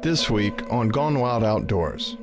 This week on Gone Wild Outdoors.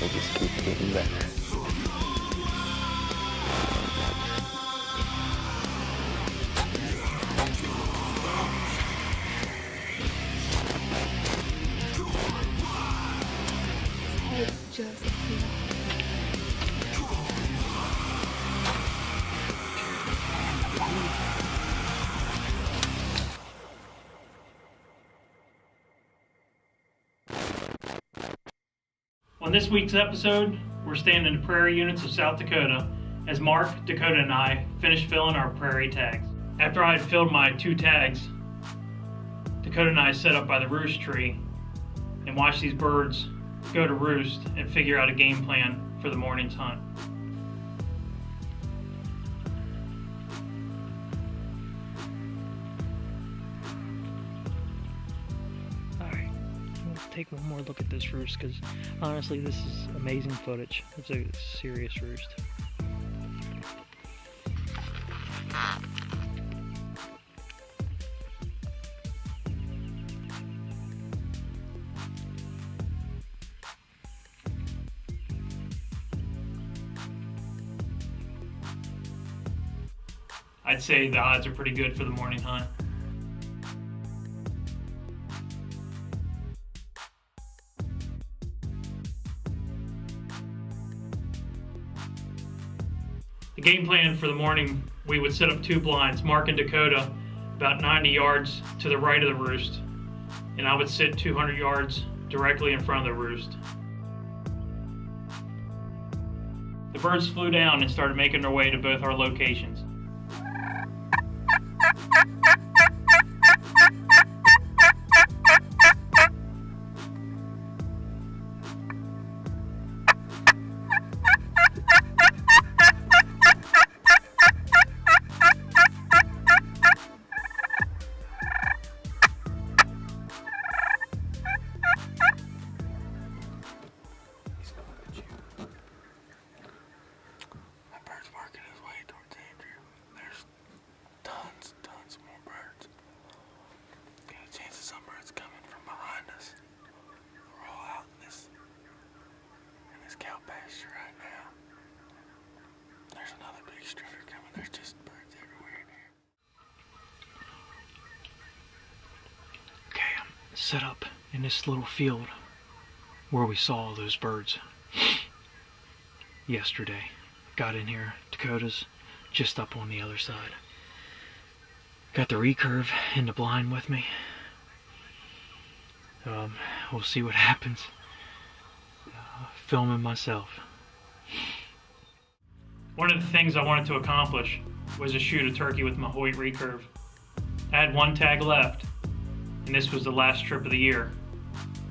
It just keeps getting better. On this week's episode, we're staying in the Prairie units of South Dakota as Mark, Dakota, and I finished filling our Prairie tags. After I had filled my 2 tags, Dakota and I set up by the roost tree and watched these birds go to roost and figure out a game plan for the morning's hunt. Take one more look at this roost, because honestly this is amazing footage. It's a serious roost. I'd say the odds are pretty good for the morning hunt. The game plan for the morning, we would set up 2 blinds, Mark and Dakota, about 90 yards to the right of the roost, and I would sit 200 yards directly in front of the roost. The birds flew down and started making their way to both our locations. Set up in this little field where we saw all those birds yesterday. Got in here, Dakota's just up on the other side. Got the recurve in the blind with me. We'll see what happens. Filming myself. One of the things I wanted to accomplish was to shoot a turkey with my Hoyt recurve. I had 1 tag left, and this was the last trip of the year.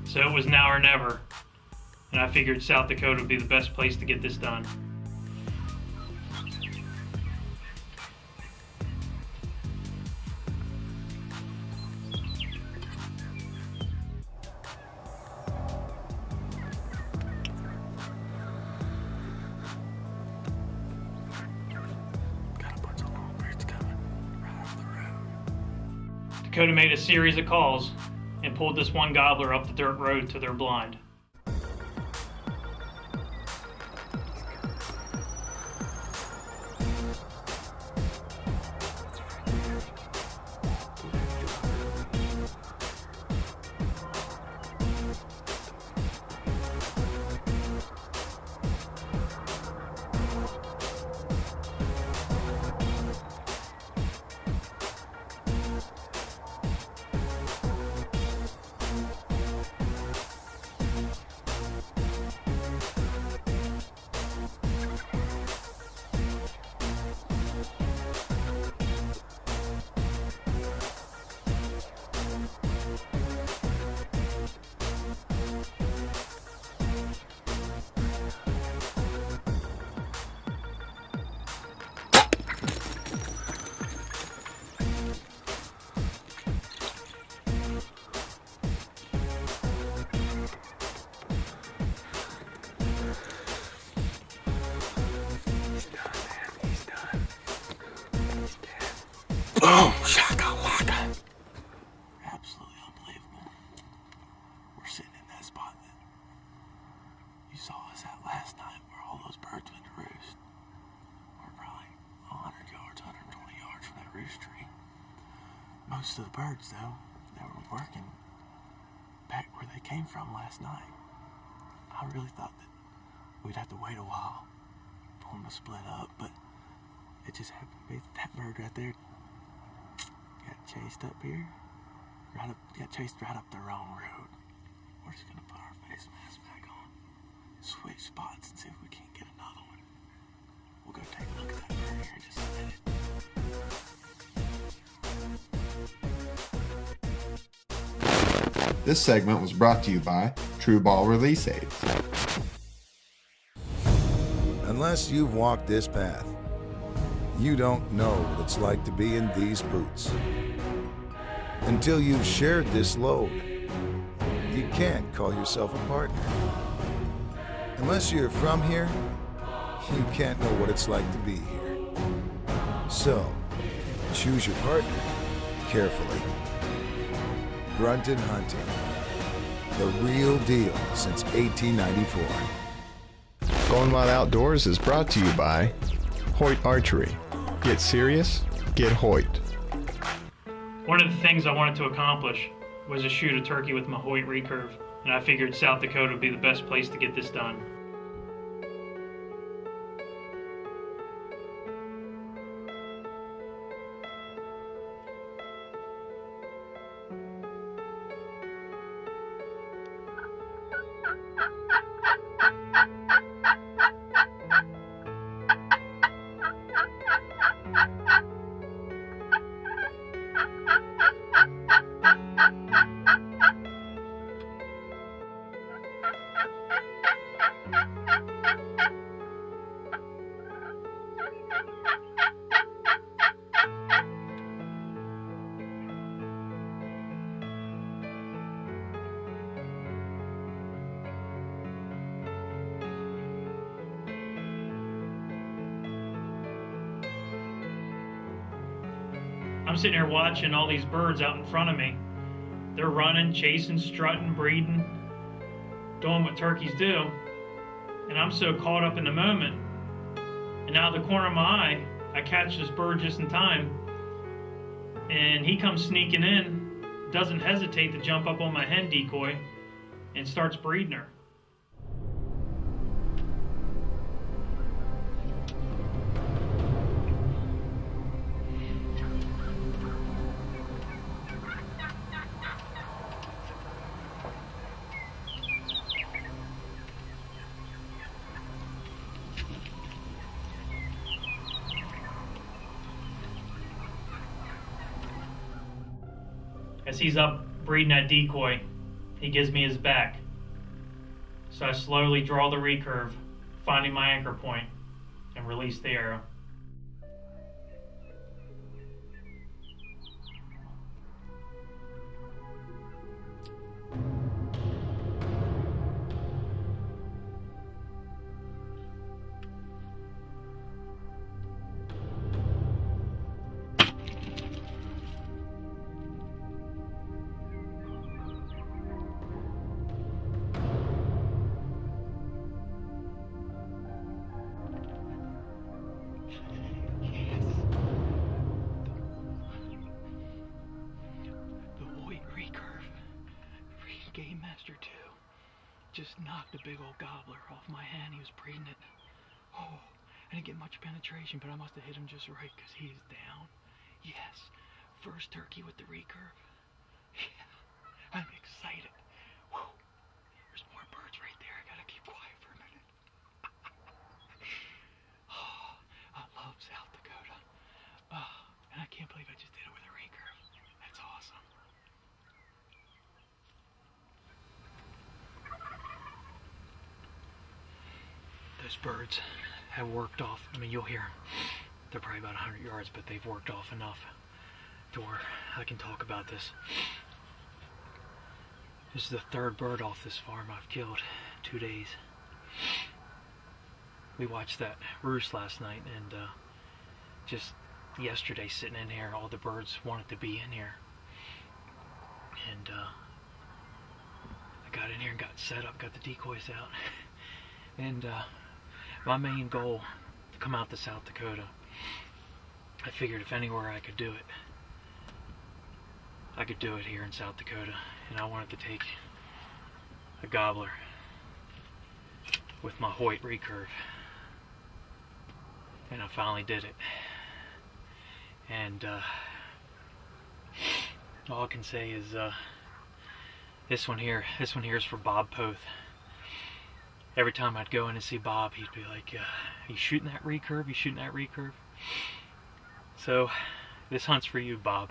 So it was now or never, and I figured South Dakota would be the best place to get this done. Dakota made a series of calls, and pulled this one gobbler up the dirt road to their blind. Boom! Shaka-laka! Absolutely unbelievable. We're sitting in that spot that you saw us at last night where all those birds went to roost. We're probably 100 yards, 120 yards from that roost tree. Most of the birds, though, that were working back where they came from last night. I really thought that we'd have to wait a while for them to split up, but it just happened to be that bird right there got chased up here, got chased right up the wrong road. We're just gonna put our face mask back on, switch spots, and see if we can't get another one. We'll go take a look at that bird here in just a minute. This segment was brought to you by True Ball Release Aids. Unless you've walked this path, you don't know what it's like to be in these boots. Until you've shared this load, you can't call yourself a partner. Unless you're from here, you can't know what it's like to be here. So, choose your partner carefully. Brunton Hunting, the real deal since 1894. Going Wild Outdoors is brought to you by Hoyt Archery. Get serious, get Hoyt. One of the things I wanted to accomplish was to shoot a turkey with my Hoyt recurve, and I figured South Dakota would be the best place to get this done. I'm sitting here watching all these birds out in front of me. They're running, chasing, strutting, breeding, doing what turkeys do. And I'm so caught up in the moment. And out of the corner of my eye, I catch this bird just in time. And he comes sneaking in, doesn't hesitate to jump up on my hen decoy, and starts breeding her. As he's up breeding that decoy, he gives me his back. So I slowly draw the recurve, finding my anchor point, and release the arrow. game master too. Just knocked a big old gobbler off my hand. He was breeding it. Oh, I didn't get much penetration, but I must have hit him just right because he is down. Yes, first turkey with the recurve. Yeah, I'm excited. Whew. There's more birds right there. I gotta keep quiet for a minute. Oh, I love South Dakota. Oh, and I can't believe I just did it with a recurve. That's awesome. Those birds have worked off. I mean, you'll hear them. They're probably about 100 yards, but they've worked off enough to where I can talk about this. This is the third bird off this farm I've killed in 2 days. We watched that roost last night, and just yesterday sitting in here, all the birds wanted to be in here. And I got in here and got set up, got the decoys out. And my main goal, to come out to South Dakota, I figured if anywhere I could do it, I could do it here in South Dakota. And I wanted to take a gobbler with my Hoyt recurve. And I finally did it. And all I can say is this one here is for Bob Poth. Every time I'd go in and see Bob, he'd be like, are you shooting that recurve? You shooting that recurve? So this hunt's for you, Bob.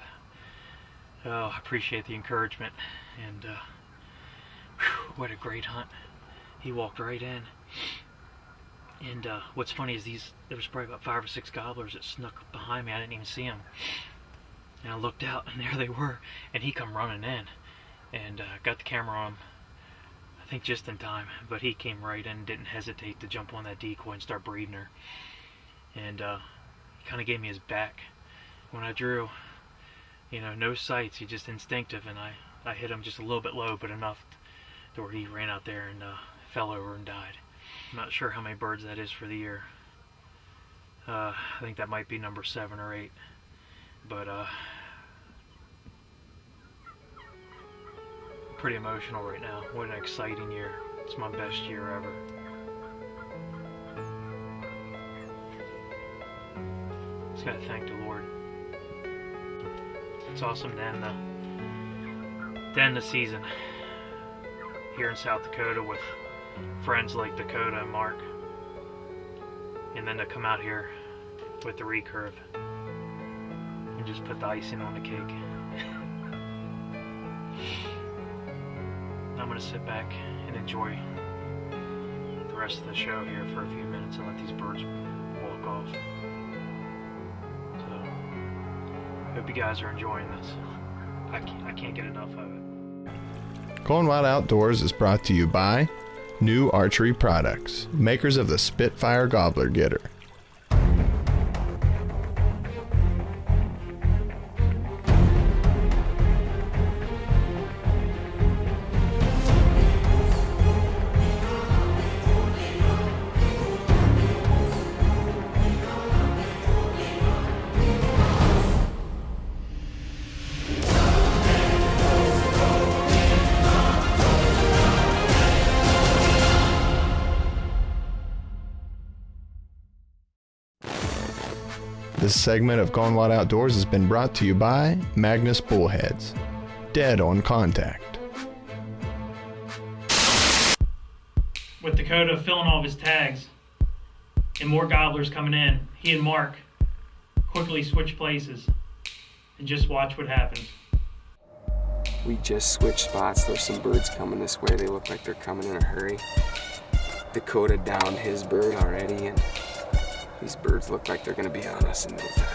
Oh, I appreciate the encouragement. And whew, what a great hunt. He walked right in. And what's funny is there was probably about 5 or 6 gobblers that snuck behind me. I didn't even see them. And I looked out, and there they were. And he come running in. And got the camera on him, I think just in time. But he came right in, didn't hesitate to jump on that decoy and start breeding her. And he kind of gave me his back. When I drew, you know, no sights, he just instinctive. And I hit him just a little bit low, but enough to where he ran out there and fell over and died. I'm not sure how many birds that is for the year. I think that might be number 7 or 8. But pretty emotional right now. What an exciting year. It's my best year ever. Just gotta thank the Lord. It's awesome to end the season here in South Dakota with friends like Dakota and Mark, and then to come out here with the recurve and just put the icing on the cake. I'm gonna sit back and enjoy the rest of the show here for a few minutes and let these birds walk off. So, hope you guys are enjoying this. I can't get enough of it. Going Wild Outdoors is brought to you by New Archery Products, makers of the Spitfire Gobbler Getter. This segment of Going Wild Outdoors has been brought to you by Magnus Bullheads. Dead on contact. With Dakota filling all of his tags and more gobblers coming in, he and Mark quickly switch places and just watch what happens. We just switched spots. There's some birds coming this way. They look like they're coming in a hurry. Dakota downed his bird already, and these birds look like they're gonna be on us in no time.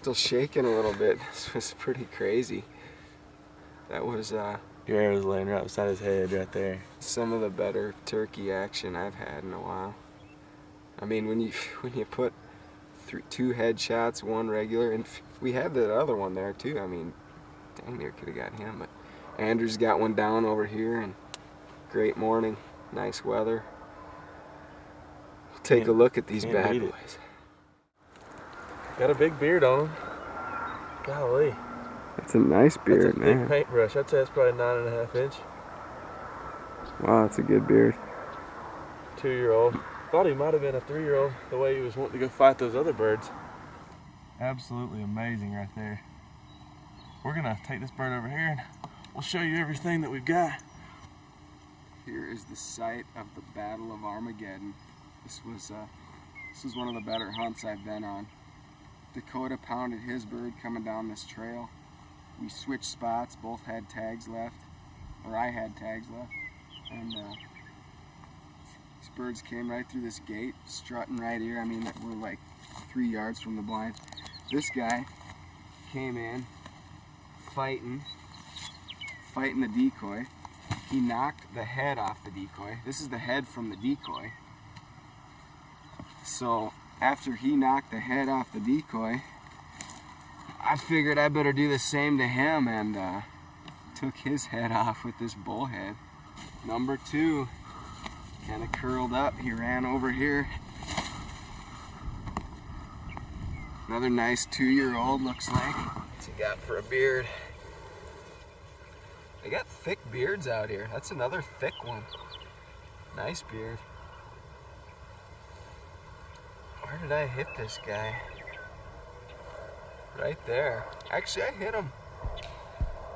still shaking a little bit. This was pretty crazy. That was Your arrow's laying right beside his head right there. some of the better turkey action I've had in a while. I mean, when you put 2 headshots, 1 regular, and we had the other one there too. I mean, dang near could have got him, but Andrew's got one down over here, and great morning, nice weather. Take a look at these bad boys. Got a big beard on him. Golly. That's a nice beard, That's a man. big paintbrush. I'd say that's probably 9.5 inch. Wow, that's a good beard. 2-year-old. Thought he might have been a 3-year-old the way he was wanting to go fight those other birds. Absolutely amazing right there. We're gonna take this bird over here and we'll show you everything that we've got. Here is the site of the Battle of Armageddon. This was one of the better hunts I've been on. Dakota pounded his bird coming down this trail. We switched spots, both had tags left, or I had tags left, and these birds came right through this gate, strutting right here. I mean, we're like 3 yards from the blind. This guy came in, fighting the decoy. He knocked the head off the decoy. This is the head from the decoy. So after he knocked the head off the decoy, I figured I better do the same to him, and took his head off with this bullhead. Number 2 kind of curled up. He ran over here. Another nice 2-year-old, looks like. What's he got for a beard? They got thick beards out here. That's another thick one. Nice beard. Where did I hit this guy? Right there. Actually, I hit him.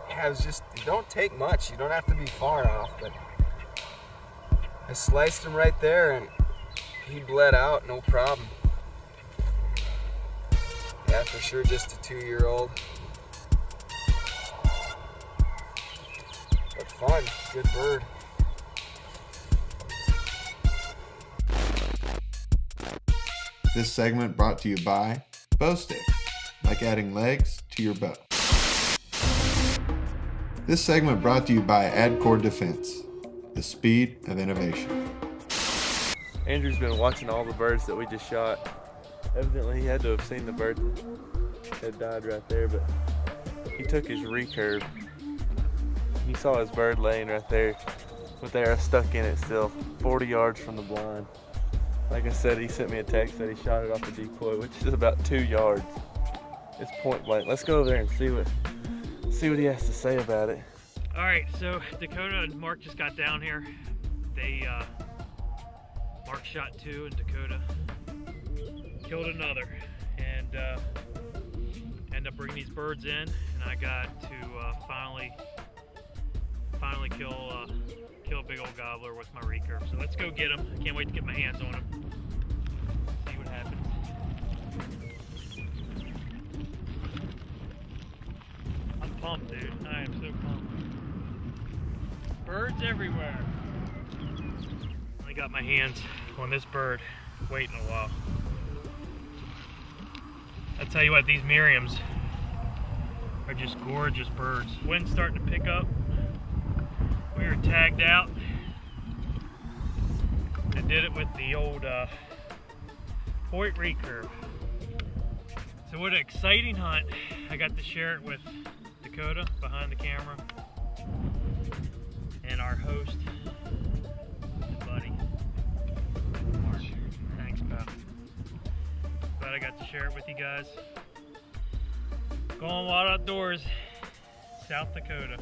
Yeah, it was just, you don't take much. You don't have to be far off, but I sliced him right there and he bled out, no problem. Yeah, for sure, just a 2-year-old. But fun, good bird. This segment brought to you by Bow Stick, like adding legs to your bow. This segment brought to you by AdCore Defense, the speed of innovation. Andrew's been watching all the birds that we just shot. Evidently he had to have seen the bird that had died right there, but he took his recurve. He saw his bird laying right there with the arrow stuck in it still, 40 yards from the blind. Like I said, he sent me a text that he shot it off the decoy, which is about 2 yards. It's point blank. Let's go over there and see what he has to say about it. All right, so Dakota and Mark just got down here. They Mark shot 2 and Dakota killed another, and ended up bringing these birds in, and I got to finally kill a big old gobbler with my recurve. So let's go get him. I can't wait to get my hands on him. See what happens. I'm pumped, dude. I am so pumped. Birds everywhere. I got my hands on this bird waiting a while. I tell you what, these Merriams are just gorgeous birds. Wind's starting to pick up. We were tagged out. I did it with the old Hoyt recurve. So what an exciting hunt. I got to share it with Dakota behind the camera and our host, buddy, Mark. Thanks, pal. Glad I got to share it with you guys. Going wild outdoors, South Dakota.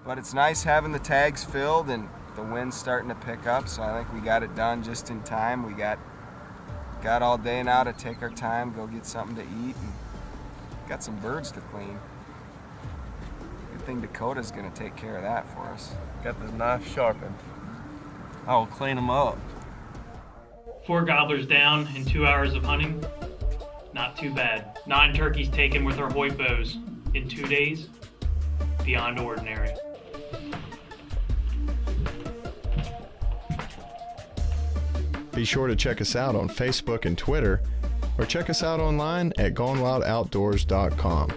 But it's nice having the tags filled and the wind's starting to pick up, so I think we got it done just in time. We got all day now to take our time, go get something to eat, and got some birds to clean. Good thing Dakota's gonna take care of that for us. Got the knife sharpened. I'll clean them up. 4 gobblers down in 2 hours of hunting. Not too bad. 9 turkeys taken with our Hoyt bows in 2 days. Beyond ordinary. Be sure to check us out on Facebook and Twitter, or check us out online at gonewildoutdoors.com.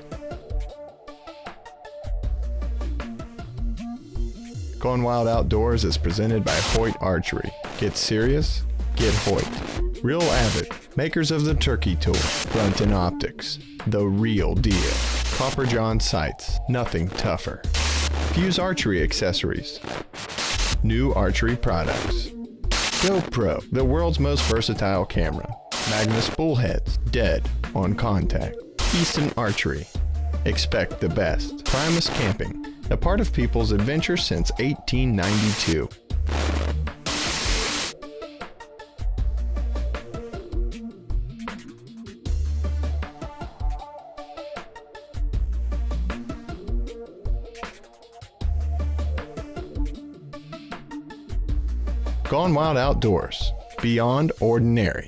Going Wild Outdoors is presented by Hoyt Archery. Get serious, get Hoyt. Real Avid, makers of the turkey tool. Brunton Optics, the real deal. Copper John sights, nothing tougher. Fuse Archery accessories. New archery products. GoPro, the world's most versatile camera. Magnus bullheads, dead on contact. Easton Archery, expect the best. Primus Camping, a part of people's adventure since 1892. Gone Wild Outdoors, beyond ordinary.